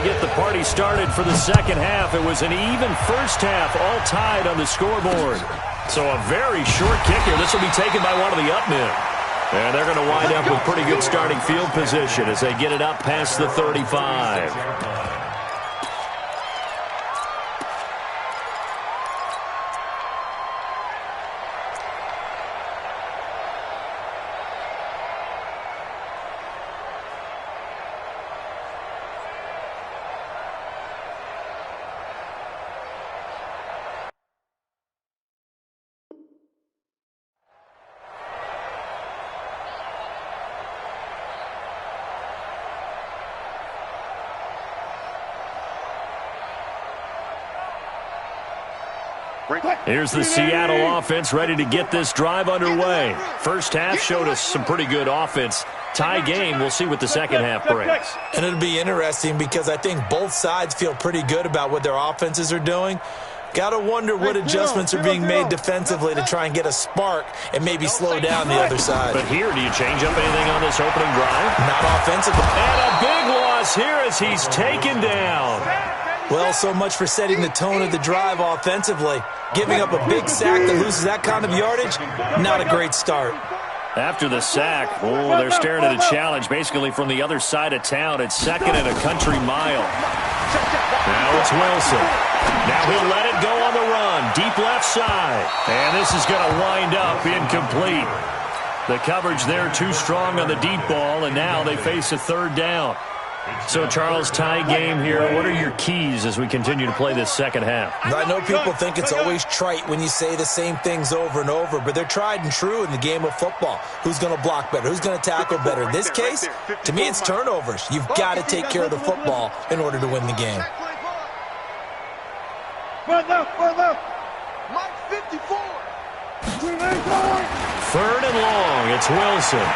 get the party started for the second half. It was an even first half, all tied on the scoreboard. So a very short kick here. This will be taken by one of the up men. And they're going to wind up with pretty good starting field position as they get it up past the 35. Here's the Seattle offense ready to get this drive underway. First half showed us some pretty good offense. Tie game. We'll see what the second half brings. And it'll be interesting because I think both sides feel pretty good about what their offenses are doing. Got to wonder what adjustments are being made defensively to try and get a spark and maybe slow down the other side. But here, do you change up anything on this opening drive? Not offensively. And a big loss here as he's taken down. Well, so much for setting the tone of the drive offensively. Giving up a big sack that loses that kind of yardage, not a great start. After the sack, they're staring at a challenge basically from the other side of town. It's second and a country mile. Now it's Wilson. Now he'll let it go on the run. Deep left side. And this is going to wind up incomplete. The coverage there too strong on the deep ball, and now they face a third down. So, Charles, tie game here. What are your keys as we continue to play this second half? I know people think it's always trite when you say the same things over and over, but they're tried and true in the game of football. Who's going to block better? Who's going to tackle better? In this case, to me, it's turnovers. You've got to take care of the football in order to win the game. Run left. Mike 54. Third and long. It's Wilson.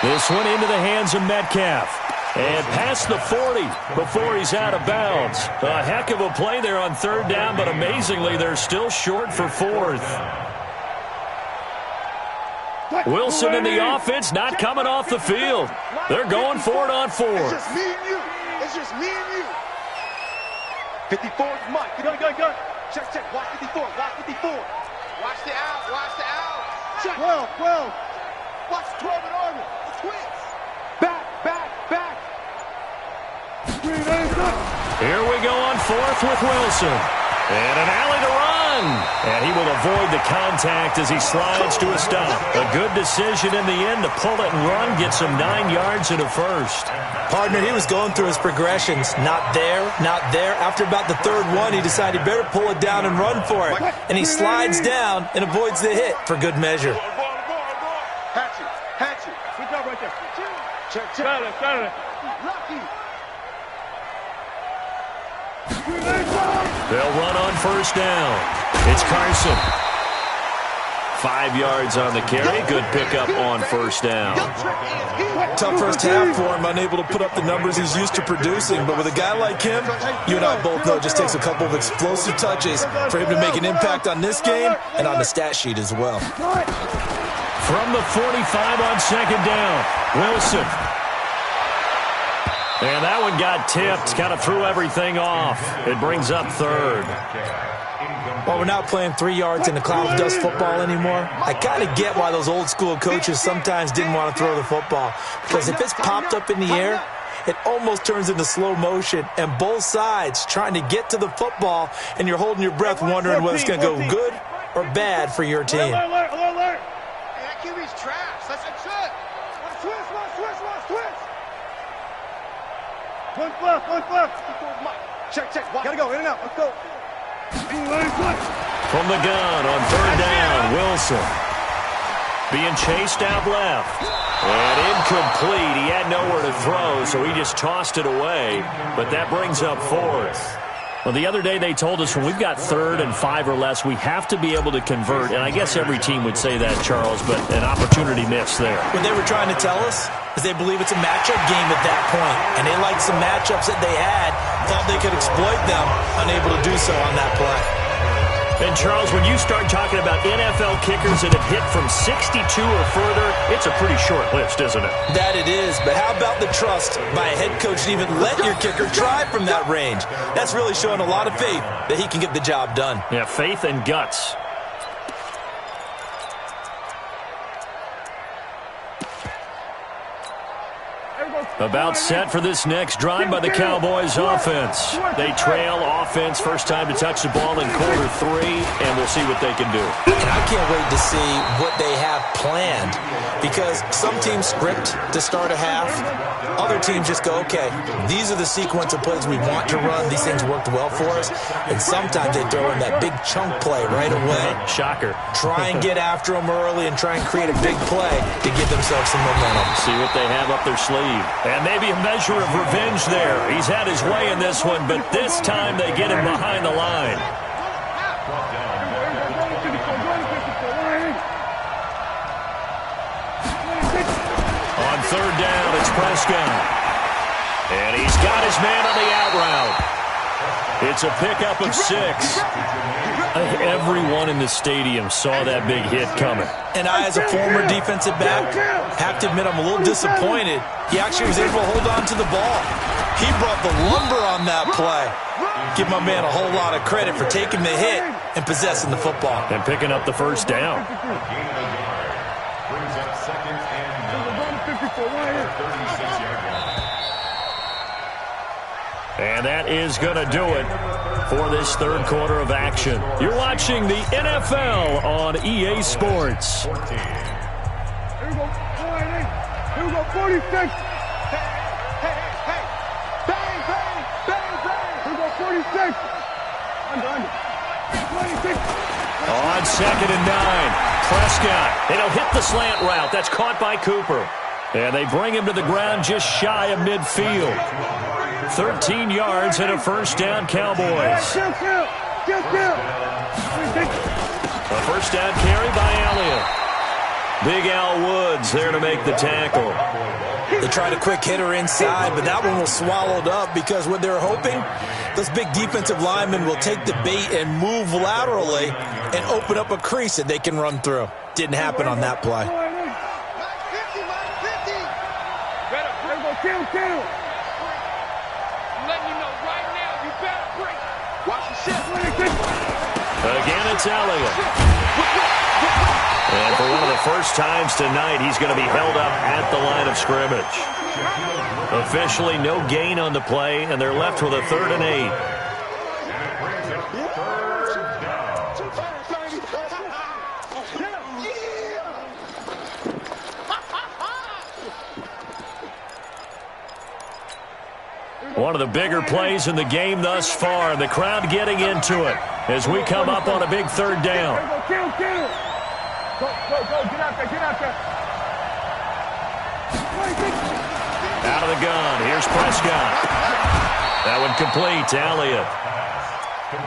This one into the hands of Metcalf. And past the 40 before he's out of bounds. A heck of a play there on third down, but amazingly, they're still short for fourth. Wilson in the offense not coming off the field. They're going for it on fourth. It's just me and you. It's just me and you. 54 is Mike. Go. Check. Watch 54. Watch the out. Check. 12. Watch 12 and Arnold. The twins. Back. Here we go on fourth with Wilson. And an alley to run. And he will avoid the contact as he slides to a stop. A good decision in the end to pull it and run. Gets him 9 yards and a first. Partner, he was going through his progressions. Not there. After about the third one, he decided he better pull it down and run for it. And he slides down and avoids the hit for good measure. Hatchet. Good job right there. Check. Got it. Lucky. They'll run on first down. It's Carson. 5 yards on the carry. Good pickup on first down. Tough first half for him, unable to put up the numbers he's used to producing. But with a guy like him, you and I both know it just takes a couple of explosive touches for him to make an impact on this game and on the stat sheet as well. From the 45 on second down, Wilson. And that one got tipped, kind of threw everything off. It brings up third. Well, we're not playing 3 yards in a cloud of dust football anymore. I kind of get why those old school coaches sometimes didn't want to throw the football. Because if it's popped up in the air, it almost turns into slow motion. And both sides trying to get to the football, and you're holding your breath wondering whether it's going to go good or bad for your team. Alert. That QB's trash. That's a good. Twist. One left. Check. Gotta go. In and out. Let's go. From the gun on third down, Wilson. Being chased out left. And incomplete. He had nowhere to throw, so he just tossed it away. But that brings up fourth. Well, the other day they told us when we've got third and 5 or less, we have to be able to convert. And I guess every team would say that, Charles, but an opportunity missed there. What they were trying to tell us is they believe it's a matchup game at that point. And they liked some matchups that they had, thought they could exploit them, unable to do so on that play. And, Charles, when you start talking about NFL kickers that have hit from 62 or further, it's a pretty short list, isn't it? That it is, but how about the trust by a head coach to even let your kicker try from that range? That's really showing a lot of faith that he can get the job done. Yeah, faith and guts. About set for this next drive by the Cowboys offense. They trail offense first time to touch the ball in quarter 3, and we'll see what they can do. And I can't wait to see what they have planned, because some teams script to start a half. Other teams just go, okay, these are the sequence of plays we want to run. These things worked well for us. And sometimes they throw in that big chunk play right away. Shocker. Try and get after them early and try and create a big play to give themselves some momentum. See what they have up their sleeve. And maybe a measure of revenge there. He's had his way in this one, but this time they get him behind the line. On third down, it's Prescott. And he's got his man on the out route. It's a pickup of 6. I think everyone in the stadium saw that big hit coming. And I, as a former defensive back, have to admit I'm a little disappointed. He actually was able to hold on to the ball. He brought the lumber on that play. Give my man a whole lot of credit for taking the hit and possessing the football. And picking up the first down. Brings up second and 36-yard line. And that is going to do it for this third quarter of action. You're watching the NFL on EA Sports. Here we go. Here we go. 46. Hey. Bang, bang, bang, bang. Here we go. 46. Under. 26. On second and 9, Prescott. And he'll hit the slant route. That's caught by Cooper. And they bring him to the ground just shy of midfield. 13 yards and a first down, Cowboys. Kill. A first down carry by Elliott. Big Al Woods there to make the tackle. They tried a quick hitter inside, but that one was swallowed up because what they're hoping, those big defensive linemen will take the bait and move laterally and open up a crease that they can run through. Didn't happen on that play. Kill. Letting you know right now, you better break. Watch the shit. Again, it's Elliott. And for one of the first times tonight, he's going to be held up at the line of scrimmage. Officially, no gain on the play, and they're left with a 3rd and 8. One of the bigger plays in the game thus far, and the crowd getting into it as we come up on a big 3rd down. Kill. Go. Get out there. Out of the gun. Here's Prescott. That one complete to Elliott.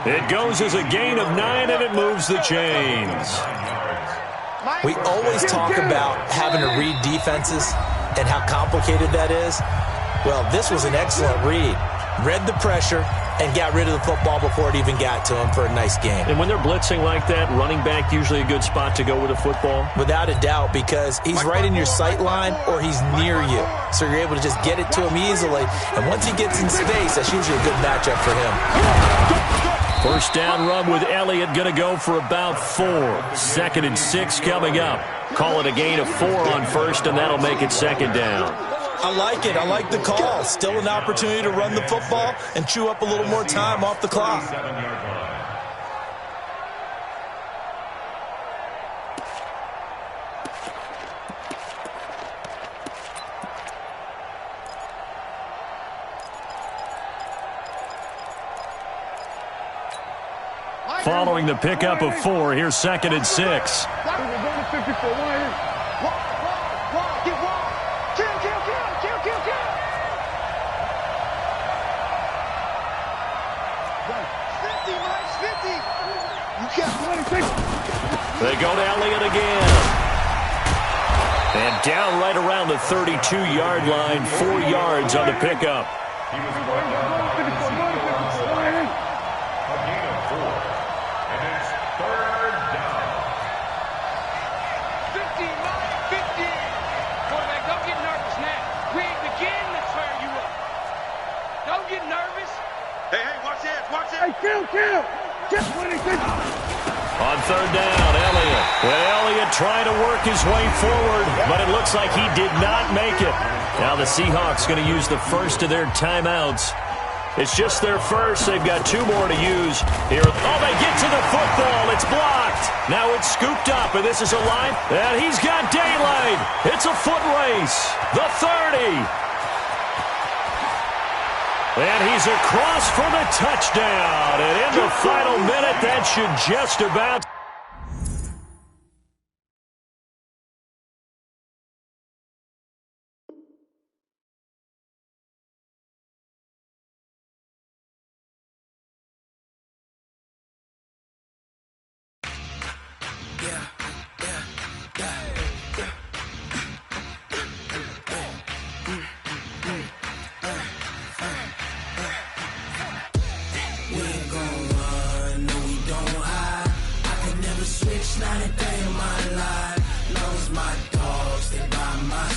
It goes as a gain of 9, and it moves the chains. We always talk about having to read defenses and how complicated that is. Well, this was an excellent read. Read the pressure and got rid of the football before it even got to him for a nice game. And when they're blitzing like that, running back usually a good spot to go with a football? Without a doubt, because he's right in your sight line or he's near you. So you're able to just get it to him easily. And once he gets in space, that's usually a good matchup for him. First down run with Elliott going to go for about 4. 2nd and 6 coming up. Call it a gain of 4 on first, and that'll make it 2nd down. I like it. I like the call. Still an opportunity to run the football and chew up a little more time off the clock. Following the pickup of 4, here's 2nd and 6. They go to Elliott again. And down right around the 32-yard line, 4 yards on the pickup. He was brought down by a gain of 4. And it's 3rd down. 59-50. On third down, Elliott. Well, Elliott trying to work his way forward, but it looks like he did not make it. Now the Seahawks going to use the first of their timeouts. It's just their first. They've got 2 more to use here. Oh, they get to the football. It's blocked. Now it's scooped up, and this is a line. And he's got daylight. It's a foot race. The 30. And he's across for the touchdown. And in the final minute, that should just about... Not a day in my life. Knows my dogs, they by my